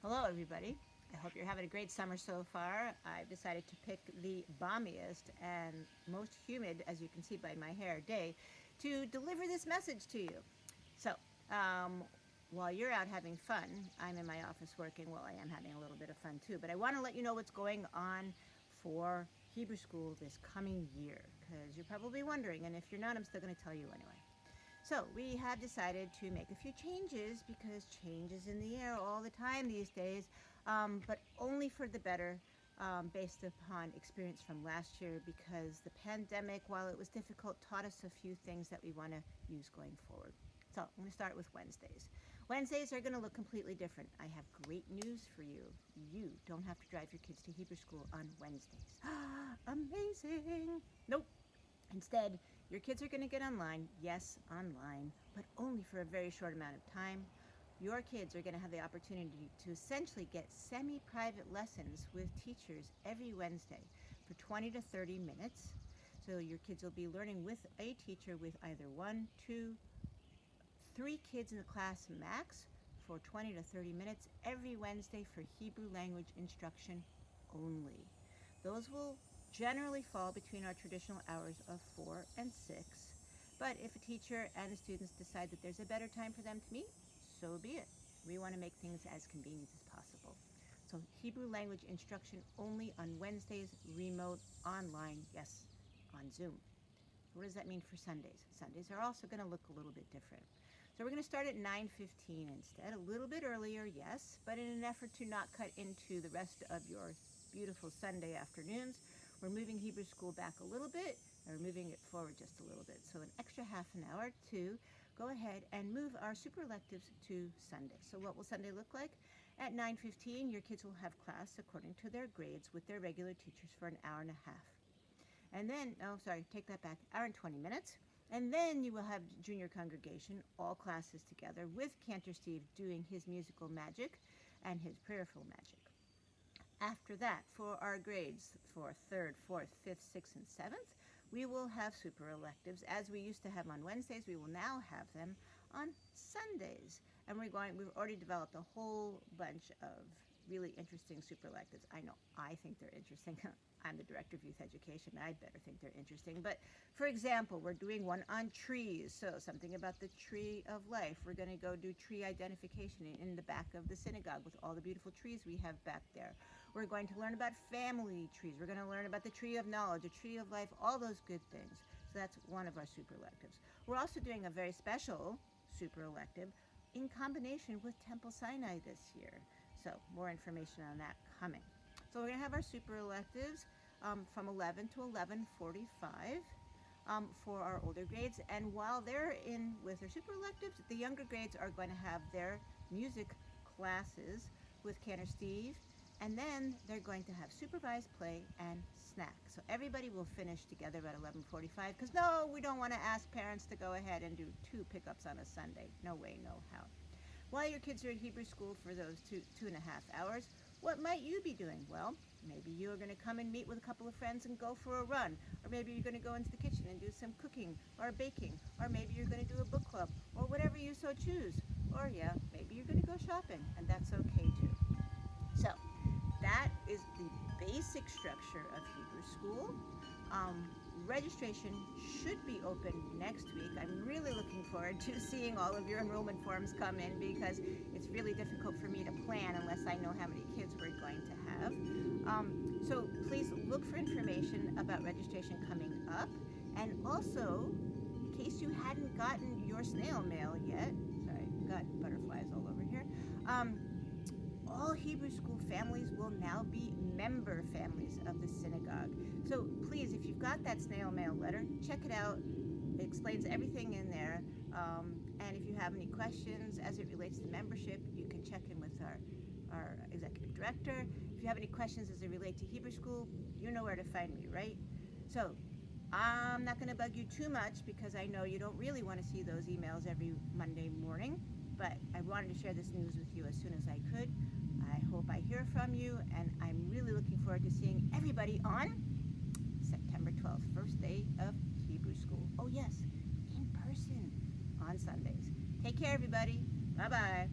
Hello, everybody. I hope you're having a great summer so far. I've decided to pick the balmiest and most humid, as you can see by my hair, day to deliver this message to you. So, um, while you're out having fun, I'm in my office working. Well, I am having a little bit of fun too, but I want to let you know what's going on for Hebrew school this coming year because you're probably wondering, and if you're not, I'm still going to tell you anyway. So we have decided to make a few changes because change is in the air all the time these days, but only for the better. Based upon experience from last year, because the pandemic, while it was difficult, taught us a few things that we want to use going forward. So I'm going to start with Wednesdays. Wednesdays are going to look completely different. I have great news for you. You don't have to drive your kids to Hebrew school on Wednesdays. Amazing! Nope. Instead, your kids are going to get online, yes, online, but only for a very short amount of time. Your kids are going to have the opportunity to essentially get semi private lessons with teachers every Wednesday for 20 to 30 minutes. So your kids will be learning with a teacher with either one, two, three kids in the class max for 20 to 30 minutes every Wednesday for Hebrew language instruction only. Those will generally fall between our traditional hours of 4 and 6. But if a teacher and the students decide that there's a better time for them to meet, so be it. We want to make things as convenient as possible. So Hebrew language instruction only on Wednesdays, remote, online, yes, on Zoom. What does that mean for Sundays? Sundays are also going to look a little bit different. So we're going to start at 9:15 instead, a little bit earlier, yes, but in an effort to not cut into the rest of your beautiful Sunday afternoons, we're moving Hebrew school back a little bit and we're moving it forward just a little bit. So an extra half an hour to go ahead and move our super electives to Sunday. So what will Sunday look like? At 9:15, your kids will have class according to their grades with their regular teachers for an hour and a half. And then, oh, sorry, take that back, hour and 20 minutes. And then you will have junior congregation, all classes together, with Cantor Steve doing his musical magic and his prayerful magic. After that, for our grades for 3rd, 4th, 5th, 6th, and 7th, we will have super electives. As we used to have on Wednesdays, we will now have them on Sundays. And we've already developed a whole bunch of really interesting super electives. I know, I think they're interesting. I'm the director of youth education. I better think they're interesting. But for example, we're doing one on trees. So something about the tree of life. We're going to go do tree identification in the back of the synagogue with all the beautiful trees we have back there. We're going to learn about family trees. We're going to learn about the tree of knowledge, the tree of life, all those good things. So that's one of our super electives. We're also doing a very special super elective in combination with Temple Sinai this year. So more information on that coming. So we're going to have our super electives from 11 to 11:45 for our older grades. And while they're in with their super electives, the younger grades are going to have their music classes with Cantor Steve. And then they're going to have supervised play and snack. So everybody will finish together at 11:45 because no, we don't want to ask parents to go ahead and do 2 pickups on a Sunday. No way, no how. While your kids are at Hebrew school for those 2.5 hours, what might you be doing? Well, maybe you are going to come and meet with a couple of friends and go for a run. Or maybe you're going to go into the kitchen and do some cooking or baking. Or maybe you're going to do a book club or whatever you so choose. Or yeah, maybe you're going to go shopping, and that's okay too. So that is the basic structure of Hebrew school. Um, Registration should be open next week. I'm really looking forward to seeing all of your enrollment forms come in because it's really difficult for me to plan unless I know how many kids we're going to have. So please look for information about registration coming up. And also, in case you hadn't gotten your snail mail yet, sorry, I've got butterflies all over here. All Hebrew school families will now be member families of the synagogue. So please, if you've got that snail mail letter, check it out. It explains everything in there. And if you have any questions as it relates to membership, you can check in with our executive director. If you have any questions as they relate to Hebrew school, you know where to find me, right? So I'm not going to bug you too much because I know you don't really want to see those emails every Monday morning, but I wanted to share this news with you as soon as I could. I hope I hear from you, and I'm really looking forward to seeing everybody on September 12th, first day of Hebrew school. Oh yes, in person on Sundays. Take care, everybody. Bye-bye.